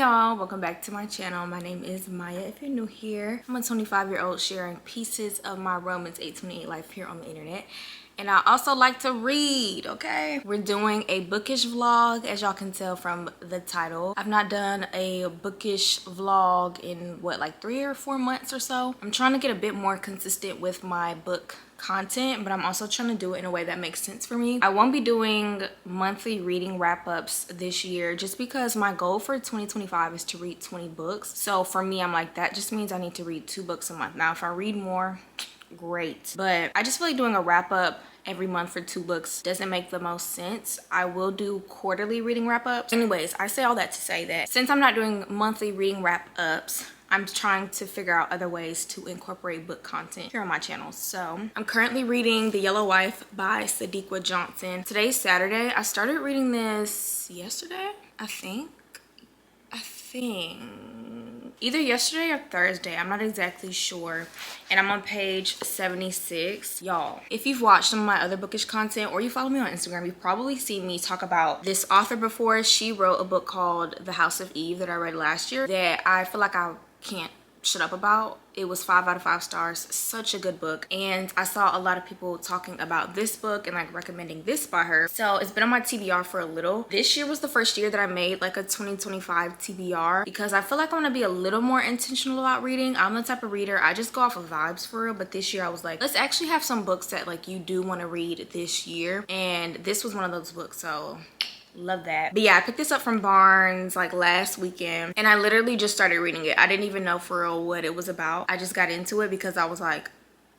y'all, welcome back to my channel. My name is Maya if you're new here. I'm a 25-year-old sharing pieces of my Romans 8:28 life here on the internet. And I also like to read, okay? We're doing a bookish vlog, as y'all can tell from the title. I've not done a bookish vlog in what, like 3 or 4 months or so. I'm trying to get a bit more consistent with my book content, but I'm also trying to do it in a way that makes sense for me. I won't be doing monthly reading wrap-ups this year just because my goal for 2025 is to read 20 books. So for me, I'm like, that just means I need to read 2 books a month. Now, if I read more, great, but I just feel like doing a wrap-up every month for 2 books doesn't make the most sense. I will do quarterly reading wrap-ups. Anyways, I say all that to say that since I'm not doing monthly reading wrap-ups, I'm trying to figure out other ways to incorporate book content here on my channel. So I'm currently reading The Yellow Wife by Sadeqa Johnson. Today's Saturday. I started reading this yesterday, I think either yesterday or Thursday, I'm not exactly sure. And I'm on page 76. Y'all, if you've watched some of my other bookish content or you follow me on Instagram, you've probably seen me talk about this author before. She wrote a book called The House of Eve that I read last year that I feel like I can't shut up about. It was 5 out of 5 stars. Such a good book. And I saw a lot of people talking about this book and like recommending this by her. So it's been on my TBR for a little. This year was the first year that I made like a 2025 TBR because I feel like I want to be a little more intentional about reading. I'm the type of reader, I just go off of vibes for real. But this year I was like, let's actually have some books that like you do want to read this year. And this was one of those books. So love that. But yeah, I picked this up from Barnes like last weekend and I literally just started reading it. I didn't even know for real what it was about. I just got into it because I was like,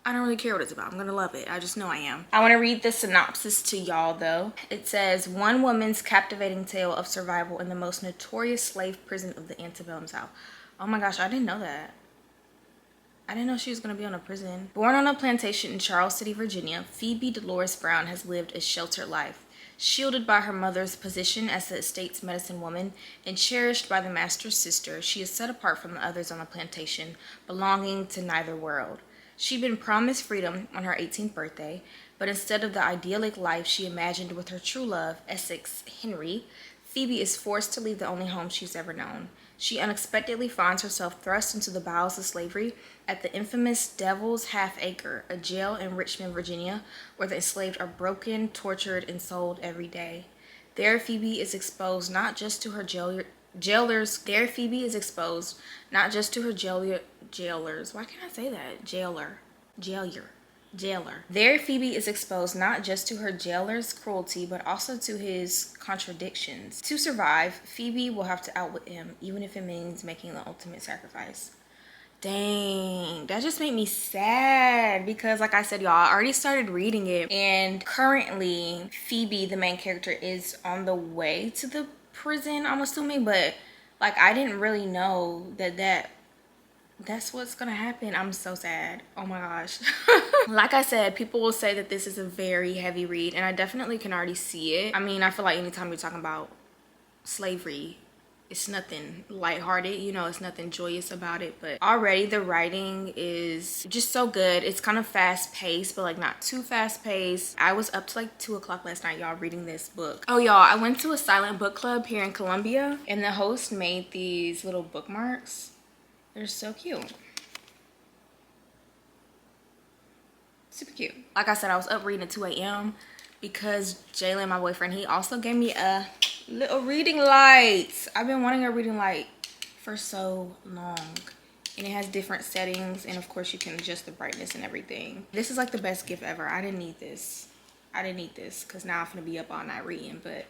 I don't really care what it's about. I'm gonna love it. I just know I am. I want to read the synopsis to y'all though. It says, one woman's captivating tale of survival in the most notorious slave prison of the antebellum South. Oh my gosh, I didn't know that. I didn't know she was gonna be on a prison. Born on a plantation in Charles City, Virginia, Phoebe Dolores Brown has lived a sheltered life. Shielded by her mother's position as the estate's medicine woman and cherished by the master's sister, she is set apart from the others on the plantation, belonging to neither world. She'd been promised freedom on her 18th birthday, but instead of the idyllic life she imagined with her true love, Essex Henry, Phoebe is forced to leave the only home she's ever known. She unexpectedly finds herself thrust into the bowels of slavery at the infamous Devil's Half Acre, a jail in Richmond, Virginia, where the enslaved are broken, tortured, and sold every day. There, Phoebe is exposed not just to her jailers. There, Phoebe is exposed not just to her jailers. Why can't I say that? Jailer. There, Phoebe is exposed not just to her jailer's cruelty, but also to his contradictions. To survive, Phoebe will have to outwit him, even if it means making the ultimate sacrifice. Dang, that just made me sad because like I said, y'all, I already started reading it and currently Phoebe, the main character, is on the way to the prison, I'm assuming, but like I didn't really know that's what's gonna happen. I'm so sad. Oh my gosh. Like I said, people will say that this is a very heavy read and I definitely can already see it. I mean, I feel like anytime you're talking about slavery, it's nothing lighthearted, you know, it's nothing joyous about it, but already the writing is just so good. It's kind of fast paced, but like not too fast paced. I was up to like 2 o'clock last night, y'all, reading this book. Oh y'all, I went to a silent book club here in Columbia and the host made these little bookmarks. They're so cute. Super cute. Like I said, I was up reading at 2 a.m. because Jalen, my boyfriend, he also gave me a little reading light. I've been wanting a reading light for so long. And it has different settings. And of course, you can adjust the brightness and everything. This is like the best gift ever. I didn't need this. Because now I'm gonna be up all night reading, but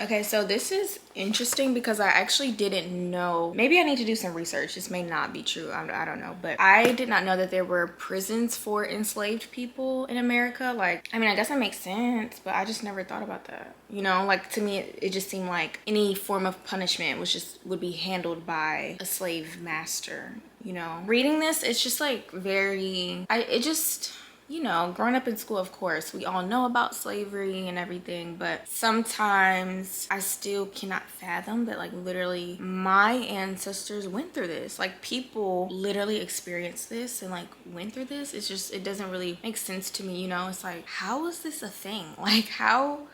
okay, so this is interesting because I actually didn't know. Maybe I need to do some research. This may not be true. I don't know, but I did not know that there were prisons for enslaved people in America. Like, I mean, I guess that makes sense, but I just never thought about that. You know, like to me, it just seemed like any form of punishment would be handled by a slave master. You know, reading this, it's just like very. You know, growing up in school, of course, we all know about slavery and everything, but sometimes I still cannot fathom that like literally my ancestors went through this. Like people literally experienced this and like went through this. It's just, it doesn't really make sense to me, you know? It's like, how is this a thing? Like how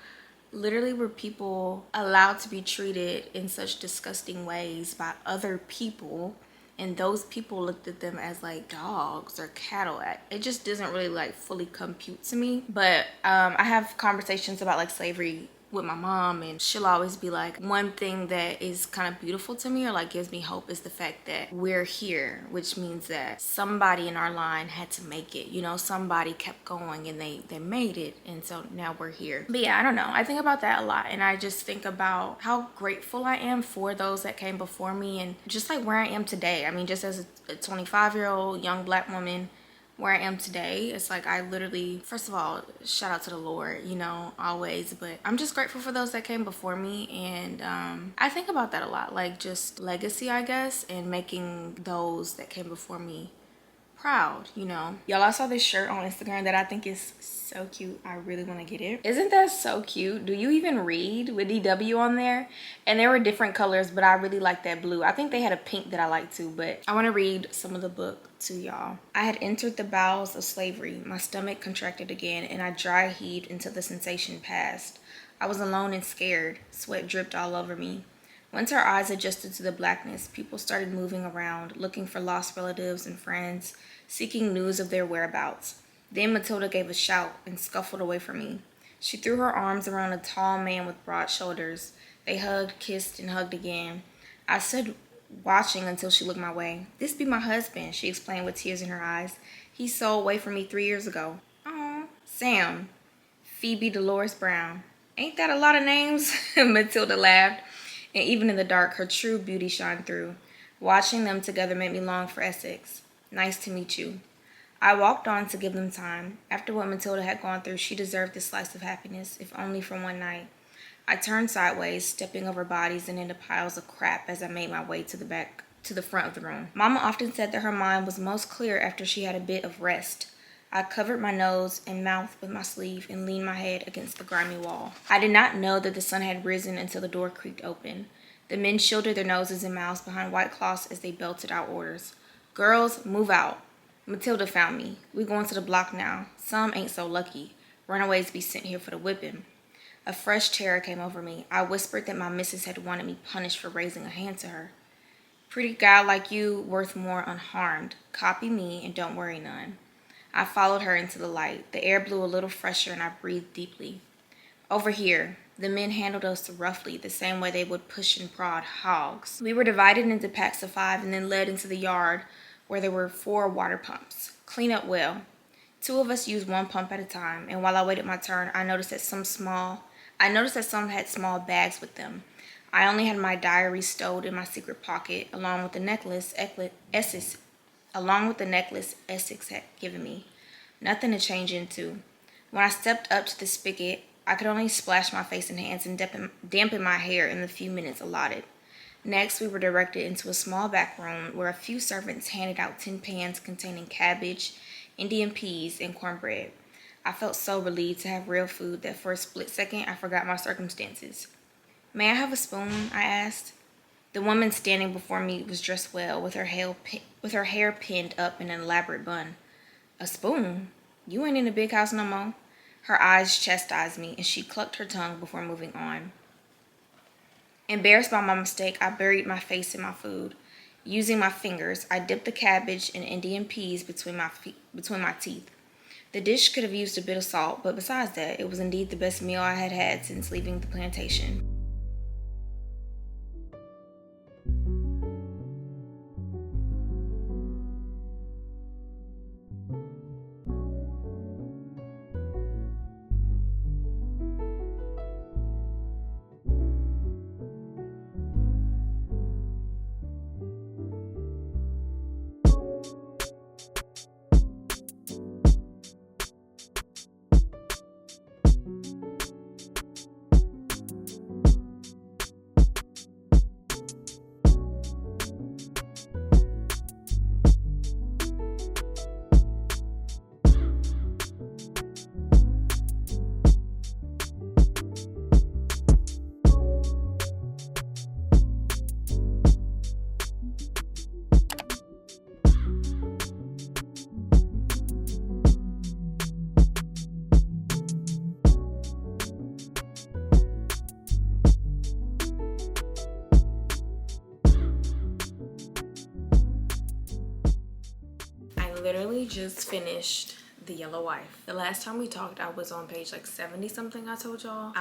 literally were people allowed to be treated in such disgusting ways by other people, and those people looked at them as like dogs or cattle. It just doesn't really like fully compute to me. But I have conversations about like slavery with my mom, and she'll always be like, one thing that is kind of beautiful to me or like gives me hope is the fact that we're here, which means that somebody in our line had to make it, you know, somebody kept going and they made it, and so now we're here. But yeah, I don't know, I think about that a lot, and I just think about how grateful I am for those that came before me, and just like where I am today. I mean, just as a 25-year-old young Black woman, where I am today, it's like I literally, first of all, shout out to the Lord, you know, always, but I'm just grateful for those that came before me. And I think about that a lot, like just legacy, I guess, and making those that came before me proud, you know. Y'all, I saw this shirt on Instagram that I think is so cute. I really want to get it. Isn't that so cute? Do you even read with DW on there? And there were different colors, but I really like that blue. I think they had a pink that I like too, but I want to read some of the book to y'all. I had entered the bowels of slavery. My stomach contracted again, and I dry heaved until the sensation passed. I was alone and scared. Sweat dripped all over me. Once our eyes adjusted to the blackness, people started moving around, looking for lost relatives and friends, seeking news of their whereabouts. Then Matilda gave a shout and scuffled away from me. She threw her arms around a tall man with broad shoulders. They hugged, kissed, and hugged again. I stood watching until she looked my way. "This be my husband," she explained with tears in her eyes. "He stole away from me 3 years ago." "Aw, Sam." "Phoebe Dolores Brown." "Ain't that a lot of names?" Matilda laughed, and even in the dark, her true beauty shined through. Watching them together made me long for Essex. "Nice to meet you." I walked on to give them time. After what Matilda had gone through, she deserved this slice of happiness, if only for one night. I turned sideways, stepping over bodies and into piles of crap as I made my way to the front of the room. Mama often said that her mind was most clear after she had a bit of rest. I covered my nose and mouth with my sleeve and leaned my head against the grimy wall. I did not know that the sun had risen until the door creaked open. The men shielded their noses and mouths behind white cloths as they belted out orders. "Girls, move out." Matilda found me. "We going to the block now. Some ain't so lucky. Runaways be sent here for the whipping." A fresh terror came over me. I whispered that my missus had wanted me punished for raising a hand to her. "Pretty gal like you, worth more unharmed. Copy me and don't worry none." I followed her into the light. The air blew a little fresher and I breathed deeply. "Over here." The men handled us roughly, the same way they would push and prod hogs. We were divided into packs of 5 and then led into the yard where there were 4 water pumps. "Clean up well." 2 of us used 1 pump at a time, and while I waited my turn, I noticed that some had small bags with them. I only had my diary stowed in my secret pocket, along with the necklace Essex had given me. Nothing to change into. When I stepped up to the spigot, I could only splash my face and hands and dampen my hair in the few minutes allotted. Next, we were directed into a small back room where a few servants handed out tin pans containing cabbage, Indian peas, and cornbread. I felt so relieved to have real food that for a split second I forgot my circumstances. "May I have a spoon?" I asked. The woman standing before me was dressed well, with her hair pinned up in an elaborate bun. "A spoon? You ain't in the big house no more." Her eyes chastised me, and she clucked her tongue before moving on. Embarrassed by my mistake, I buried my face in my food. Using my fingers, I dipped the cabbage and Indian peas between my teeth. The dish could have used a bit of salt, but besides that, it was indeed the best meal I had had since leaving the plantation. literally just finished The Yellow Wife. The last time we talked, I was on page like 70 something, I told y'all.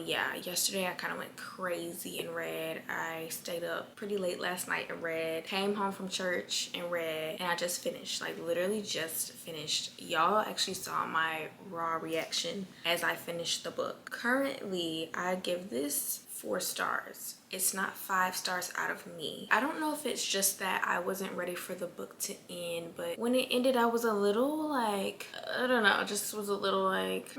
Yeah, yesterday I kind of went crazy and read. I stayed up pretty late last night and read, came home from church and read, and I just finished, like literally just finished. Y'all actually saw my raw reaction as I finished the book. Currently, I give this 4 stars. It's not 5 stars out of me. I don't know if it's just that I wasn't ready for the book to end, but when it ended, I was a little like, I don't know, just was a little like,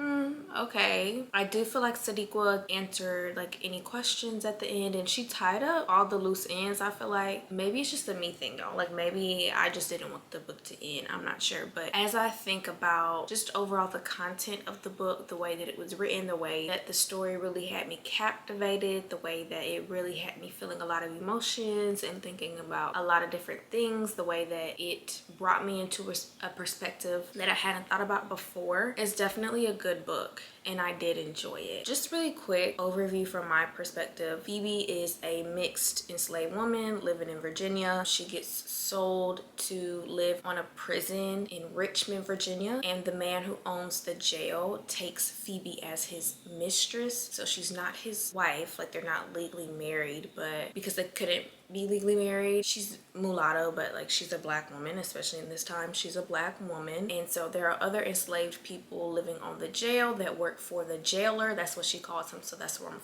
okay. I do feel like Sadeqa answered like any questions at the end, and she tied up all the loose ends. I feel like maybe it's just a me thing though. Like maybe I just didn't want the book to end. I'm not sure. But as I think about just overall the content of the book, the way that it was written, the way that the story really had me captivated, the way that it really had me feeling a lot of emotions and thinking about a lot of different things, the way that it brought me into a perspective that I hadn't thought about before. It's definitely a good book and I did enjoy it. Just really quick overview from my perspective. Phoebe is a mixed enslaved woman living in Virginia. She gets sold to live on a prison in Richmond, Virginia, and the man who owns the jail takes Phoebe as his mistress. So she's not his wife, like they're not legally married, but because they couldn't be legally married, she's mulatto, but like she's a black woman, especially in this time, she's a black woman. And so there are other enslaved people living on the jail that work for the jailer. That's what she calls him, so that's what I'm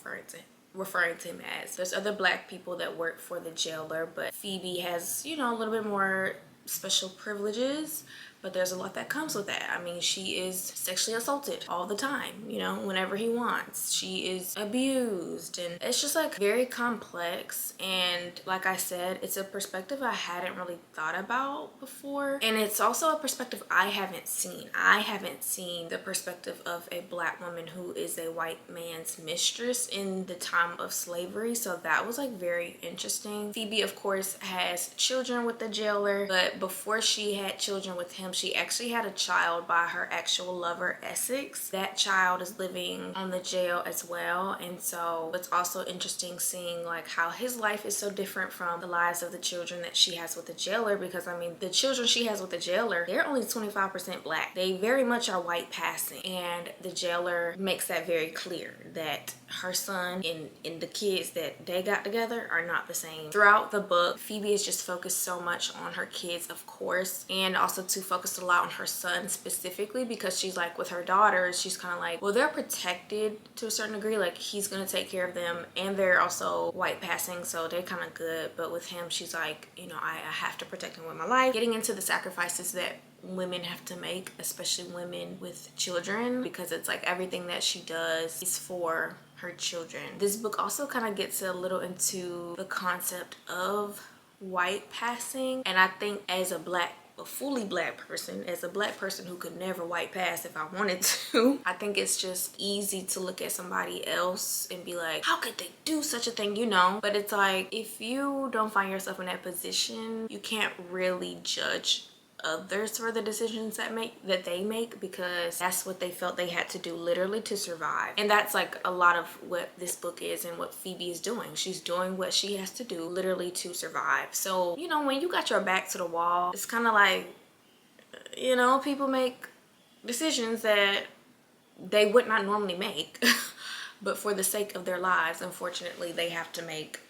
referring to him as. There's other black people that work for the jailer, but Phoebe has, you know, a little bit more special privileges, but there's a lot that comes with that. I mean, she is sexually assaulted all the time, you know, whenever he wants. She is abused, and it's just like very complex. And like I said, it's a perspective I hadn't really thought about before, and it's also a perspective I haven't seen. I haven't seen the perspective of a black woman who is a white man's mistress in the time of slavery, so that was like very interesting. Phoebe, of course, has children with the jailer, but before she had children with him, she actually had a child by her actual lover, Essex. That child is living on the jail as well, and so it's also interesting seeing like how his life is so different from the lives of the children that she has with the jailer, because I mean, the children she has with the jailer, they're only 25% black. They very much are white passing, and the jailer makes that very clear that her son and the kids that they got together are not the same. Throughout the book, Phoebe is just focused so much on her kids, of course, and also to focus a lot on her son specifically, because she's like, with her daughters, she's kind of like, well, they're protected to a certain degree, like he's gonna take care of them, and they're also white passing, so they're kind of good. But with him, she's like, you know, I have to protect him with my life. Getting into the sacrifices that women have to make, especially women with children, because it's like everything that she does is for her children. This book also kind of gets a little into the concept of white passing, and I think as a fully black person, as a black person who could never white pass if I wanted to, I think it's just easy to look at somebody else and be like, how could they do such a thing, you know? But it's like, if you don't find yourself in that position, you can't really judge others for the decisions that they make, because that's what they felt they had to do literally to survive. And that's like a lot of what this book is and what Phoebe is doing. She's doing what she has to do literally to survive. So, you know, when you got your back to the wall, it's kind of like, you know, people make decisions that they would not normally make but for the sake of their lives, unfortunately, they have to make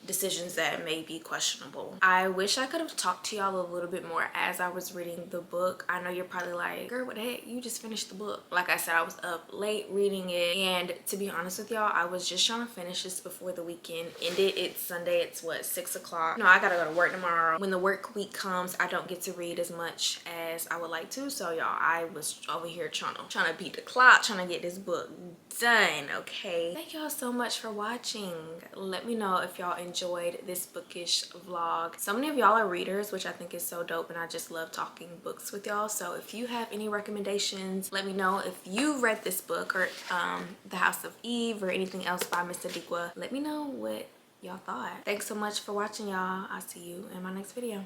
decisions that may be questionable. I wish I could have talked to y'all a little bit more as I was reading the book. I know you're probably like, girl, what the heck, you just finished the book. Like I said, I was up late reading it, and to be honest with y'all, I was just trying to finish this before the weekend ended. It's Sunday, it's what, 6 o'clock. No, I gotta go to work tomorrow. When the work week comes, I don't get to read as much as I would like to, so y'all, I was over here trying to beat the clock, trying to get this book done. Okay, thank y'all so much for watching. Let me know if y'all enjoyed this bookish vlog. So many of y'all are readers, which I think is so dope, and I just love talking books with y'all. So if you have any recommendations, let me know. If you read this book or The House of Eve or anything else by Miss Sadeqa, let me know what y'all thought. Thanks so much for watching, y'all. I'll see you in my next video.